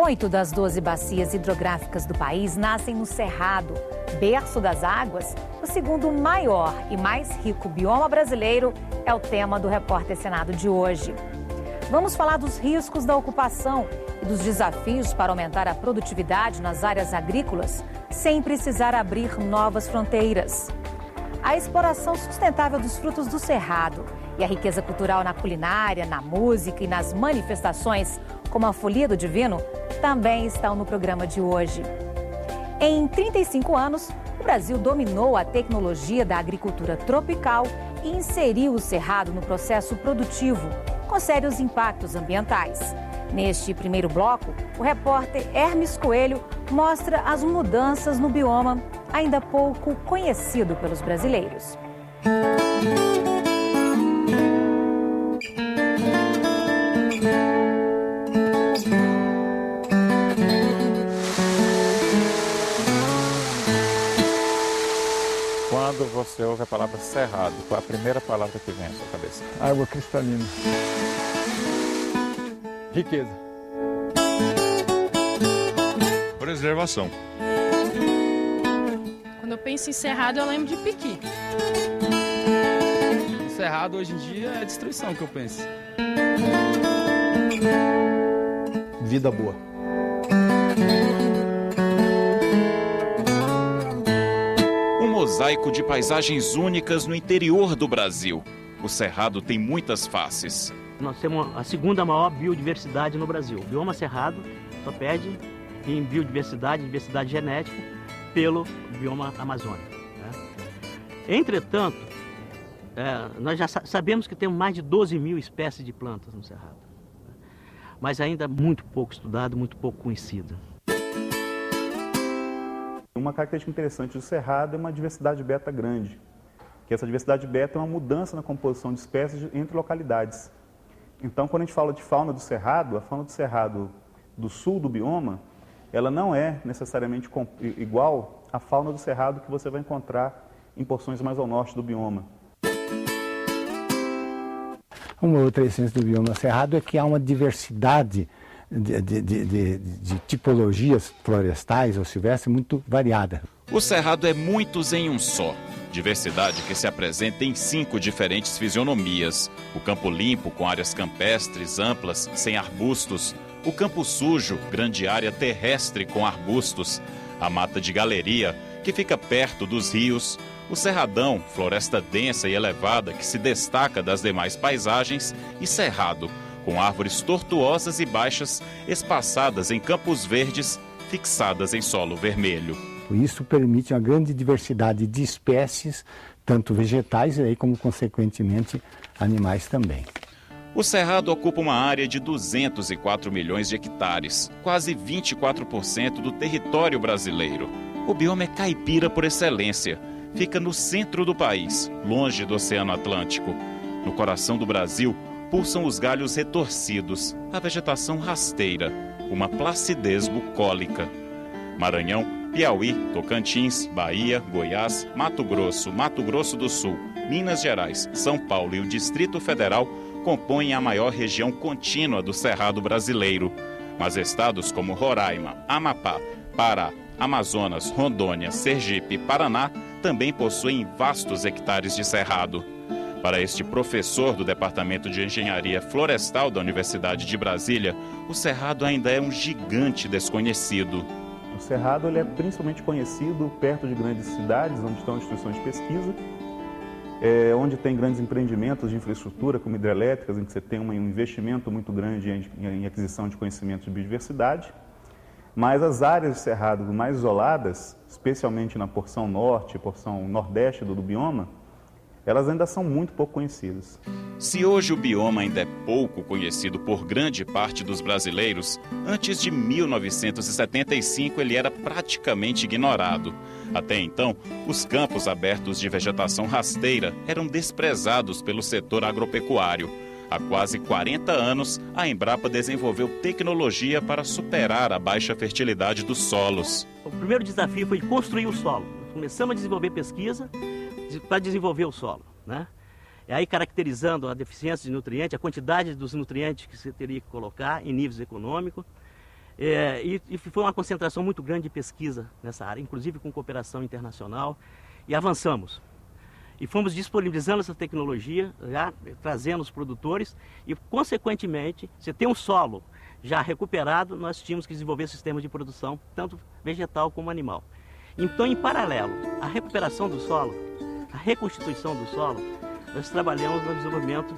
8 das 12 bacias hidrográficas do país nascem no Cerrado, berço das águas. O segundo maior e mais rico bioma brasileiro é o tema do Repórter Senado de hoje. Vamos falar dos riscos da ocupação e dos desafios para aumentar a produtividade nas áreas agrícolas sem precisar abrir novas fronteiras. A exploração sustentável dos frutos do Cerrado e a riqueza cultural na culinária, na música e nas manifestações, como a Folia do Divino, também estão no programa de hoje. Em 35 anos, o Brasil dominou a tecnologia da agricultura tropical e inseriu o Cerrado no processo produtivo, com sérios impactos ambientais. Neste primeiro bloco, o repórter Hermes Coelho mostra as mudanças no bioma, ainda pouco conhecido pelos brasileiros. Quando você ouve a palavra cerrado, qual é a primeira palavra que vem à sua cabeça? Água cristalina. Riqueza. Preservação. Quando eu penso em cerrado, eu lembro de piqui. Cerrado hoje em dia é a destruição que eu penso. Vida boa. Um mosaico de paisagens únicas no interior do Brasil. O Cerrado tem muitas faces. Nós temos a segunda maior biodiversidade no Brasil. O bioma Cerrado só perde em biodiversidade, diversidade genética, pelo bioma amazônico. Entretanto, nós já sabemos que temos mais de 12 mil espécies de plantas no Cerrado, mas ainda muito pouco estudado, muito pouco conhecido. Uma característica interessante do Cerrado é uma diversidade beta grande, que essa diversidade beta é uma mudança na composição de espécies entre localidades. Então, quando a gente fala de fauna do Cerrado, a fauna do Cerrado do sul do bioma, ela não é necessariamente igual à fauna do Cerrado que você vai encontrar em porções mais ao norte do bioma. Uma outra essência do bioma Cerrado é que há uma diversidade de tipologias florestais ou silvestres muito variada. O Cerrado é muitos em um só. Diversidade que se apresenta em 5 diferentes fisionomias. O campo limpo, com áreas campestres amplas, sem arbustos. O campo sujo, grande área terrestre com arbustos. A mata de galeria, que fica perto dos rios. O cerradão, floresta densa e elevada que se destaca das demais paisagens. E cerrado, com árvores tortuosas e baixas, espaçadas em campos verdes, fixadas em solo vermelho. Isso permite uma grande diversidade de espécies, tanto vegetais e como, consequentemente, animais também. O Cerrado ocupa uma área de 204 milhões de hectares, quase 24% do território brasileiro. O bioma é caipira por excelência. Fica no centro do país, longe do Oceano Atlântico. No coração do Brasil, pulsam os galhos retorcidos, a vegetação rasteira, uma placidez bucólica. Maranhão, Piauí, Tocantins, Bahia, Goiás, Mato Grosso do Sul, Minas Gerais, São Paulo e o Distrito Federal compõem a maior região contínua do Cerrado brasileiro. Mas estados como Roraima, Amapá, Pará, Amazonas, Rondônia, Sergipe e Paraná também possuem vastos hectares de cerrado. Para este professor do Departamento de Engenharia Florestal da Universidade de Brasília, o Cerrado ainda é um gigante desconhecido. O Cerrado ele é principalmente conhecido perto de grandes cidades, onde estão instituições de pesquisa, onde tem grandes empreendimentos de infraestrutura, como hidrelétricas, em que você tem um investimento muito grande em aquisição de conhecimentos de biodiversidade. Mas as áreas de Cerrado mais isoladas, especialmente na porção norte e porção nordeste do bioma, elas ainda são muito pouco conhecidas. Se hoje o bioma ainda é pouco conhecido por grande parte dos brasileiros, antes de 1975 ele era praticamente ignorado. Até então, os campos abertos de vegetação rasteira eram desprezados pelo setor agropecuário. Há quase 40 anos, a Embrapa desenvolveu tecnologia para superar a baixa fertilidade dos solos. O primeiro desafio foi construir o solo. Começamos a desenvolver pesquisa para desenvolver o solo, né? E aí caracterizando a deficiência de nutrientes, a quantidade dos nutrientes que você teria que colocar em níveis econômicos, E foi uma concentração muito grande de pesquisa nessa área, inclusive com cooperação internacional, e avançamos. E fomos disponibilizando essa tecnologia, já trazendo os produtores e, consequentemente, você tem um solo já recuperado, nós tínhamos que desenvolver sistemas de produção, tanto vegetal como animal. Então, em paralelo, a recuperação do solo, a reconstituição do solo, nós trabalhamos no desenvolvimento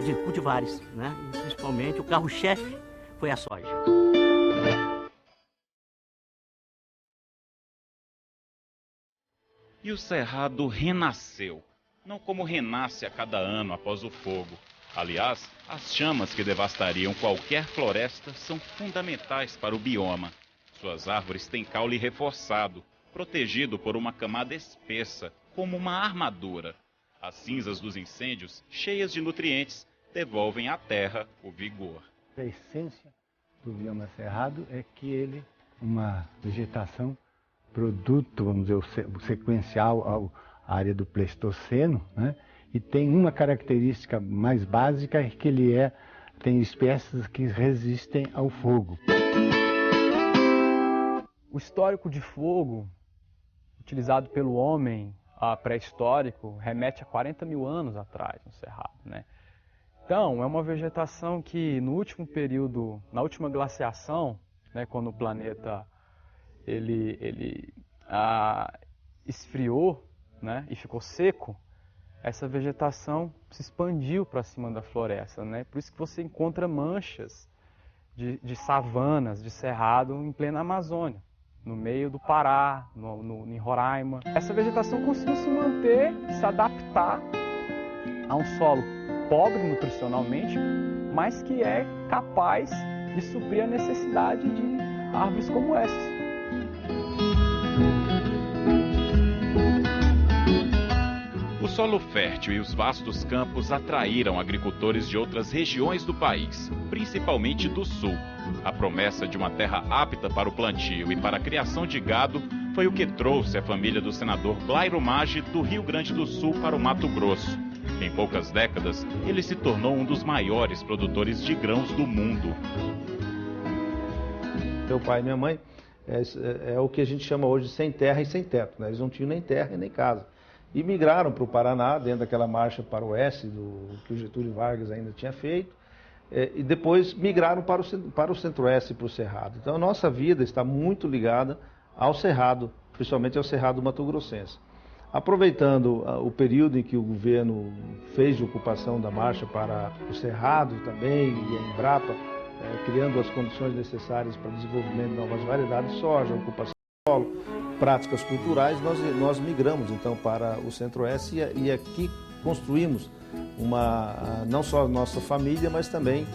de cultivares, né? E, principalmente, o carro-chefe foi a soja. E o Cerrado renasceu, não como renasce a cada ano após o fogo. Aliás, as chamas que devastariam qualquer floresta são fundamentais para o bioma. Suas árvores têm caule reforçado, protegido por uma camada espessa, como uma armadura. As cinzas dos incêndios, cheias de nutrientes, devolvem à terra o vigor. A essência do bioma cerrado é que ele, uma vegetação produto, vamos dizer, sequencial à área do Pleistoceno, né? E tem uma característica mais básica, é que ele tem espécies que resistem ao fogo. O histórico de fogo, utilizado pelo homem pré-histórico, remete a 40 mil anos atrás no Cerrado, né? Então, é uma vegetação que no último período, na última glaciação, né, quando o planeta ele esfriou, né, e ficou seco, essa vegetação se expandiu para cima da floresta, né? Por isso que você encontra manchas de savanas, de cerrado em plena Amazônia, no meio do Pará, em Roraima. Essa vegetação conseguiu se manter, se adaptar a um solo pobre nutricionalmente, mas que é capaz de suprir a necessidade de árvores como essas. O solo fértil e os vastos campos atraíram agricultores de outras regiões do país, principalmente do sul. A promessa de uma terra apta para o plantio e para a criação de gado foi o que trouxe a família do senador Blairo Maggi do Rio Grande do Sul para o Mato Grosso. Em poucas décadas, ele se tornou um dos maiores produtores de grãos do mundo. Meu pai e minha mãe é o que a gente chama hoje de sem terra e sem teto, né? Eles não tinham nem terra e nem casa. E migraram para o Paraná, dentro daquela marcha para o oeste, que o Getúlio Vargas ainda tinha feito, e depois migraram para o centro-oeste e para o Cerrado. Então a nossa vida está muito ligada ao Cerrado, principalmente ao Cerrado mato-grossense. Aproveitando o período em que o governo fez de ocupação da marcha para o Cerrado também, e a Embrapa, criando as condições necessárias para o desenvolvimento de novas variedades de soja, ocupação do solo, práticas culturais, nós migramos então para o Centro-Oeste e aqui construímos não só a nossa família, mas também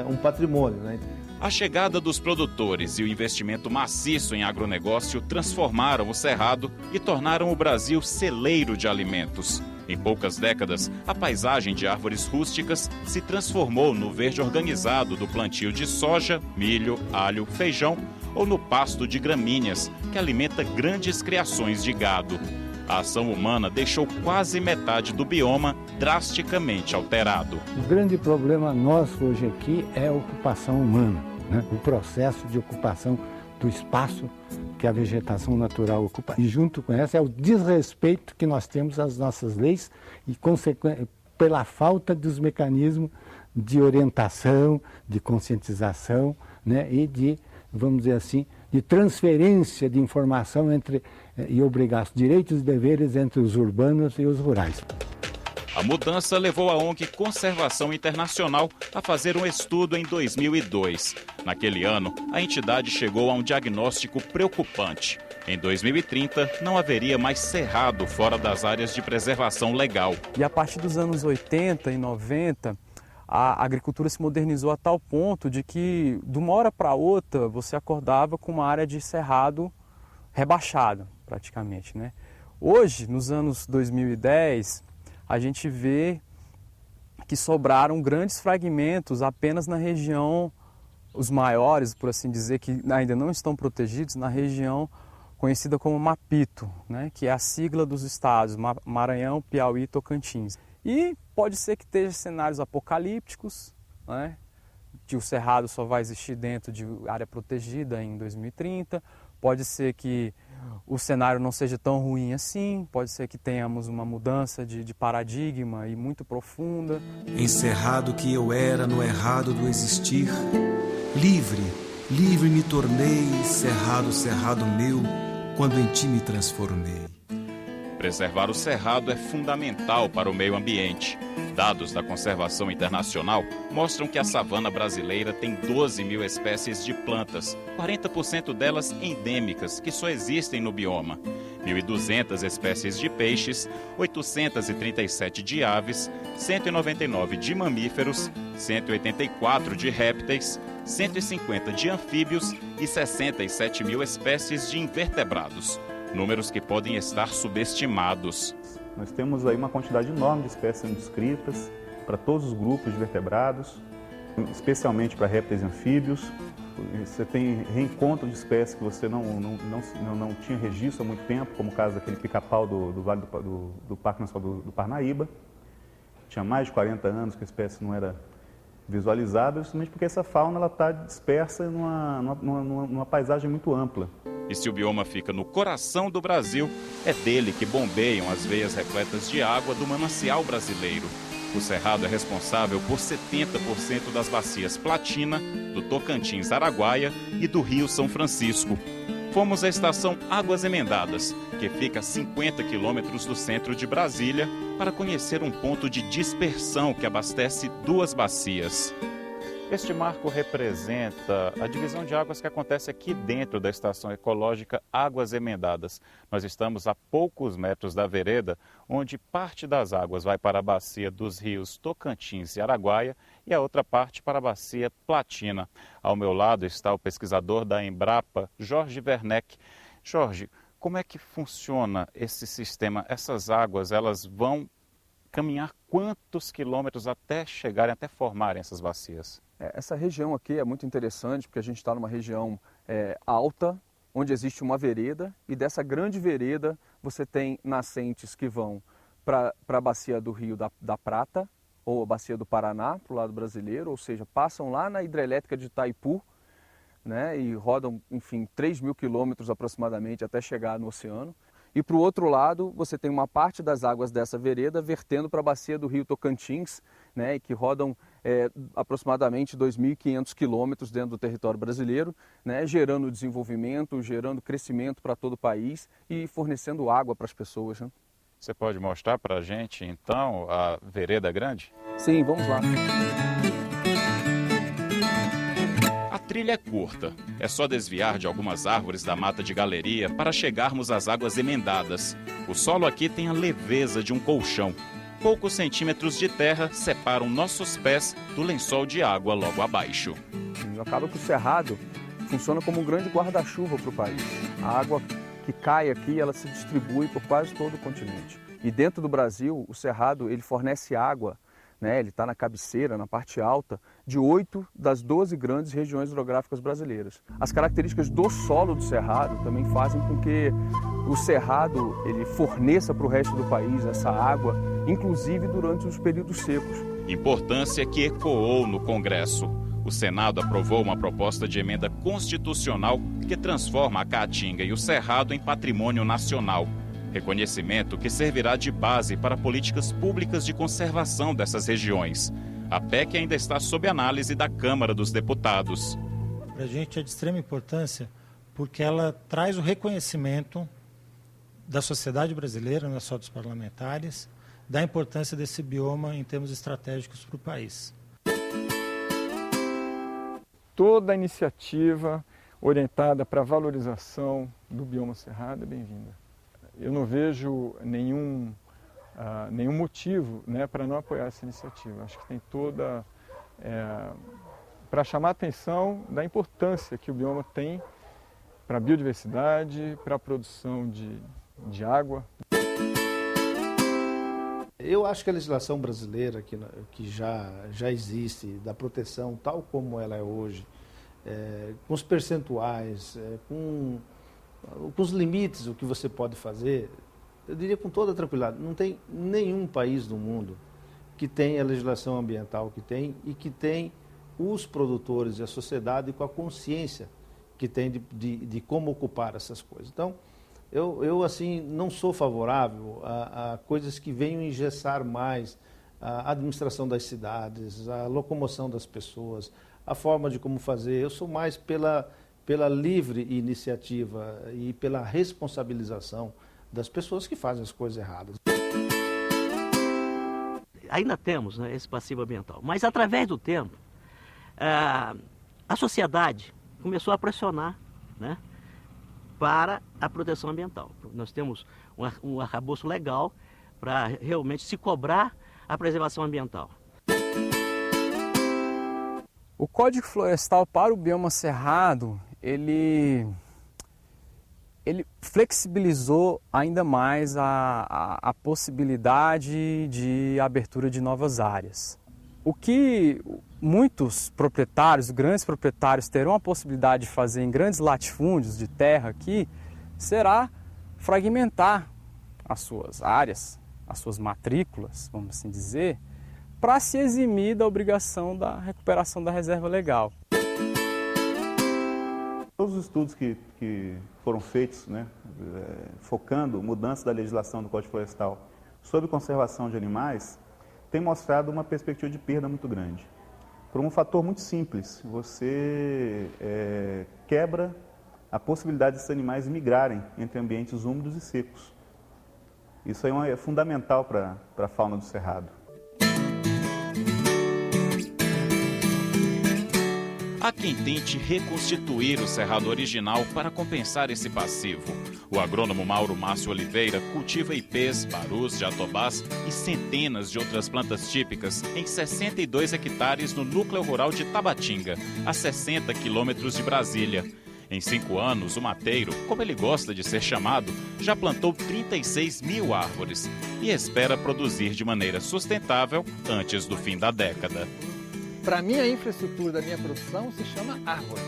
um patrimônio, né? A chegada dos produtores e o investimento maciço em agronegócio transformaram o Cerrado e tornaram o Brasil celeiro de alimentos. Em poucas décadas, a paisagem de árvores rústicas se transformou no verde organizado do plantio de soja, milho, alho, feijão ou no pasto de gramíneas, que alimenta grandes criações de gado. A ação humana deixou quase metade do bioma drasticamente alterado. O grande problema nosso hoje aqui é a ocupação humana, né? O processo de ocupação do espaço que a vegetação natural ocupa. E junto com essa é o desrespeito que nós temos às nossas leis e pela falta dos mecanismos de orientação, de conscientização, né? E de, vamos dizer assim, de transferência de informação e obrigações, direitos e deveres entre os urbanos e os rurais. A mudança levou a ONG Conservação Internacional a fazer um estudo em 2002. Naquele ano, a entidade chegou a um diagnóstico preocupante. Em 2030, não haveria mais cerrado fora das áreas de preservação legal. E a partir dos anos 80 e 90, a agricultura se modernizou a tal ponto de que, de uma hora para outra, você acordava com uma área de cerrado rebaixada, praticamente, né? Hoje, nos anos 2010, a gente vê que sobraram grandes fragmentos apenas na região, os maiores, por assim dizer, que ainda não estão protegidos, na região conhecida como Mapito, né? Que é a sigla dos estados, Maranhão, Piauí e Tocantins. E pode ser que esteja cenários apocalípticos, né? que o cerrado só vai existir dentro de área protegida em 2030, pode ser que o cenário não seja tão ruim assim, pode ser que tenhamos uma mudança de paradigma e muito profunda. Encerrado que eu era no errado do existir, livre, livre me tornei, cerrado, cerrado meu, quando em ti me transformei. Preservar o cerrado é fundamental para o meio ambiente. Dados da Conservação Internacional mostram que a savana brasileira tem 12 mil espécies de plantas, 40% delas endêmicas, que só existem no bioma. 1.200 espécies de peixes, 837 de aves, 199 de mamíferos, 184 de répteis, 150 de anfíbios e 67 mil espécies de invertebrados. Números que podem estar subestimados. Nós temos aí uma quantidade enorme de espécies sendo descritas para todos os grupos de vertebrados, especialmente para répteis e anfíbios. Você tem reencontro de espécies que você não tinha registro há muito tempo, como o caso daquele pica-pau do Vale do Parque Nacional do Parnaíba. Tinha mais de 40 anos que a espécie não era visualizada, justamente porque essa fauna está dispersa numa paisagem muito ampla. E se o bioma fica no coração do Brasil, é dele que bombeiam as veias repletas de água do manancial brasileiro. O Cerrado é responsável por 70% das bacias Platina, do Tocantins Araguaia e do Rio São Francisco. Fomos à estação Águas Emendadas, que fica a 50 quilômetros do centro de Brasília, para conhecer um ponto de dispersão que abastece 2 bacias. Este marco representa a divisão de águas que acontece aqui dentro da Estação Ecológica Águas Emendadas. Nós estamos a poucos metros da vereda, onde parte das águas vai para a bacia dos rios Tocantins e Araguaia e a outra parte para a bacia Platina. Ao meu lado está o pesquisador da Embrapa, Jorge Werneck. Jorge, como é que funciona esse sistema? Essas águas, elas vão caminhar quantos quilômetros até chegarem, até formarem essas bacias? Essa região aqui é muito interessante porque a gente está numa região alta, onde existe uma vereda, e dessa grande vereda você tem nascentes que vão para a bacia do Rio da Prata, ou a bacia do Paraná, para o lado brasileiro, ou seja, passam lá na hidrelétrica de Itaipu, né, e rodam, enfim, 3.000 quilômetros aproximadamente até chegar no oceano. E para o outro lado, você tem uma parte das águas dessa vereda vertendo para a bacia do Rio Tocantins, né, que rodam aproximadamente 2.500 quilômetros dentro do território brasileiro, né, gerando desenvolvimento, gerando crescimento para todo o país e fornecendo água para as pessoas. Né? Você pode mostrar para a gente, então, a vereda grande? Sim, vamos lá. A trilha é curta, é só desviar de algumas árvores da mata de galeria para chegarmos às Águas Emendadas. O solo aqui tem a leveza de um colchão. Poucos centímetros de terra separam nossos pés do lençol de água logo abaixo. Acaba que o cerrado funciona como um grande guarda-chuva para o país. A água que cai aqui, ela se distribui por quase todo o continente. E dentro do Brasil, o cerrado ele fornece água, né? Ele está na cabeceira, na parte alta, de 8 das 12 grandes regiões hidrográficas brasileiras. As características do solo do cerrado também fazem com que o cerrado ele forneça para o resto do país essa água, inclusive durante os períodos secos. Importância que ecoou no Congresso. O Senado aprovou uma proposta de emenda constitucional que transforma a Caatinga e o Cerrado em patrimônio nacional. Reconhecimento que servirá de base para políticas públicas de conservação dessas regiões. A PEC ainda está sob análise da Câmara dos Deputados. Para a gente é de extrema importância porque ela traz o reconhecimento da sociedade brasileira, não é só dos parlamentares, da importância desse bioma em termos estratégicos para o país. Toda iniciativa orientada para a valorização do bioma cerrado é bem-vinda. Eu não vejo nenhum motivo, né, para não apoiar essa iniciativa. Acho que tem toda... para chamar a atenção da importância que o bioma tem para a biodiversidade, para a produção de água. Eu acho que a legislação brasileira que já existe, da proteção tal como ela é hoje, com os percentuais, com os limites, o que você pode fazer, eu diria com toda tranquilidade, não tem nenhum país do mundo que tenha a legislação ambiental que tem e que tem os produtores e a sociedade com a consciência que tem de como ocupar essas coisas. Então, eu assim, não sou favorável a coisas que venham engessar mais a administração das cidades, a locomoção das pessoas, a forma de como fazer. Eu sou mais pela livre iniciativa e pela responsabilização das pessoas que fazem as coisas erradas. Ainda temos, né, esse passivo ambiental, mas através do tempo, a sociedade começou a pressionar, né, para a proteção ambiental. Nós temos um arcabouço legal para realmente se cobrar a preservação ambiental. O Código Florestal para o bioma cerrado, ele flexibilizou ainda mais a possibilidade de abertura de novas áreas. O que muitos proprietários, grandes proprietários, terão a possibilidade de fazer em grandes latifúndios de terra aqui, será fragmentar as suas áreas, as suas matrículas, vamos assim dizer, para se eximir da obrigação da recuperação da reserva legal. Todos os estudos que foram feitos, né, focando mudança da legislação do Código Florestal sobre conservação de animais, tem mostrado uma perspectiva de perda muito grande. Por um fator muito simples, você quebra a possibilidade desses animais migrarem entre ambientes úmidos e secos. Isso aí é fundamental para a fauna do Cerrado. Há quem tente reconstituir o cerrado original para compensar esse passivo. O agrônomo Mauro Márcio Oliveira cultiva ipês, barus, jatobás e centenas de outras plantas típicas em 62 hectares no núcleo rural de Tabatinga, a 60 quilômetros de Brasília. Em 5 anos, o mateiro, como ele gosta de ser chamado, já plantou 36 mil árvores e espera produzir de maneira sustentável antes do fim da década. Para mim, a infraestrutura da minha produção se chama árvore.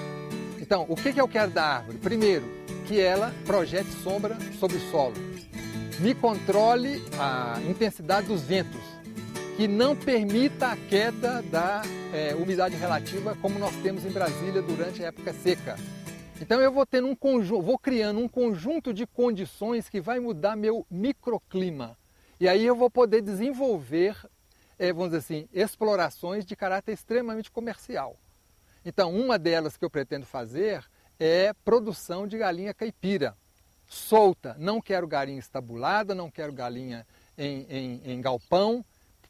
Então, o que eu quero da árvore? Primeiro, que ela projete sombra sobre o solo, me controle a intensidade dos ventos, que não permita a queda da umidade relativa como nós temos em Brasília durante a época seca. Então eu vou criando um conjunto de condições que vai mudar meu microclima. E aí eu vou poder desenvolver, vamos dizer assim, explorações de caráter extremamente comercial. Então, uma delas que eu pretendo fazer é produção de galinha caipira, solta. Não quero galinha estabulada, não quero galinha em galpão,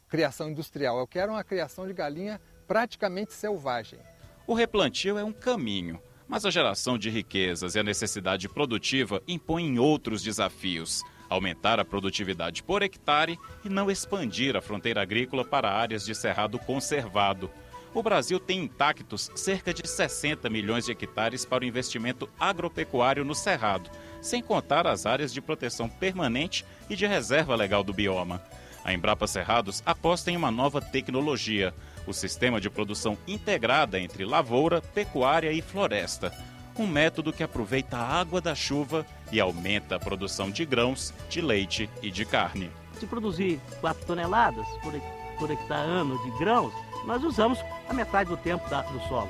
criação industrial. Eu quero uma criação de galinha praticamente selvagem. O replantio é um caminho, mas a geração de riquezas e a necessidade produtiva impõem outros desafios. Aumentar a produtividade por hectare e não expandir a fronteira agrícola para áreas de cerrado conservado. O Brasil tem intactos cerca de 60 milhões de hectares para o investimento agropecuário no cerrado, sem contar as áreas de proteção permanente e de reserva legal do bioma. A Embrapa Cerrados aposta em uma nova tecnologia, o sistema de produção integrada entre lavoura, pecuária e floresta. Um método que aproveita a água da chuva e aumenta a produção de grãos, de leite e de carne. Se produzir 4 toneladas por hectare ano de grãos, nós usamos a metade do tempo do solo.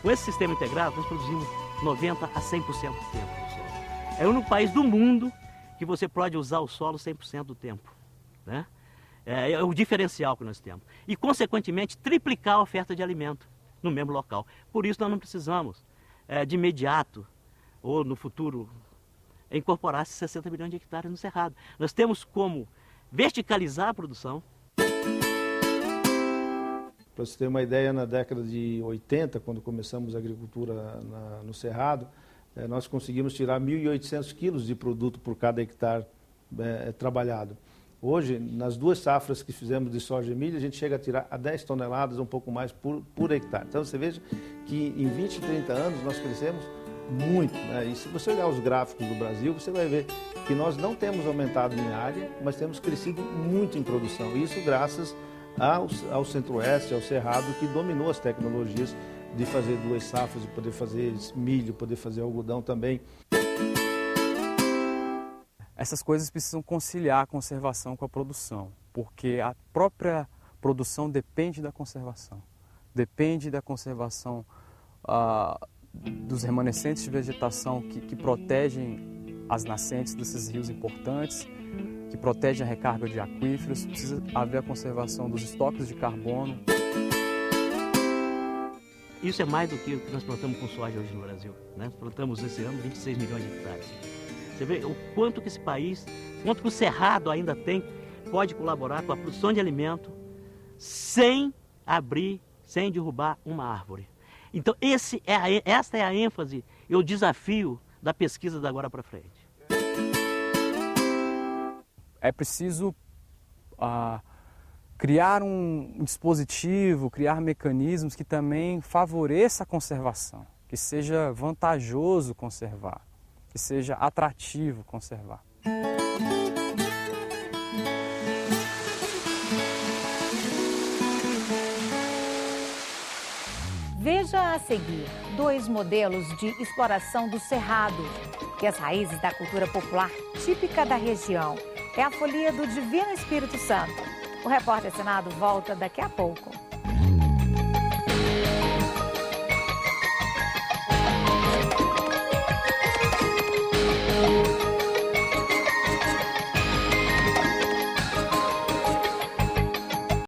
Com esse sistema integrado, nós produzimos 90% a 100% do tempo do solo. É o único país do mundo que você pode usar o solo 100% do tempo, né? É o diferencial que nós temos. E, consequentemente, triplicar a oferta de alimento no mesmo local. Por isso, nós não precisamos de imediato, ou no futuro, incorporar esses 60 milhões de hectares no Cerrado. Nós temos como verticalizar a produção. Para você ter uma ideia, na década de 80, quando começamos a agricultura no Cerrado, nós conseguimos tirar 1.800 quilos de produto por cada hectare trabalhado. Hoje, nas 2 safras que fizemos de soja e milho, a gente chega a tirar a 10 toneladas, um pouco mais por hectare. Então você veja que em 20, 30 anos nós crescemos muito, né? E se você olhar os gráficos do Brasil, você vai ver que nós não temos aumentado em área, mas temos crescido muito em produção. Isso graças ao Centro-Oeste, ao Cerrado, que dominou as tecnologias de fazer 2 safras, de poder fazer milho, poder fazer algodão também. Essas coisas precisam conciliar a conservação com a produção, porque a própria produção depende da conservação. depende da conservação dos remanescentes de vegetação que protegem as nascentes desses rios importantes, que protegem a recarga de aquíferos. Precisa haver a conservação dos estoques de carbono. Isso é mais do que o que nós plantamos com soja hoje no Brasil, né? Plantamos esse ano 26 milhões de hectares. Você vê o quanto que esse país, quanto que o Cerrado ainda tem, pode colaborar com a produção de alimento sem abrir, sem derrubar uma árvore. Então esta é a ênfase e o desafio da pesquisa da agora para frente. É preciso criar um dispositivo, criar mecanismos que também favoreça a conservação, que seja vantajoso conservar, que seja atrativo conservar. Veja a seguir 2 modelos de exploração do cerrado, que as raízes da cultura popular típica da região. É a folia do Divino Espírito Santo. O Repórter Senado volta daqui a pouco.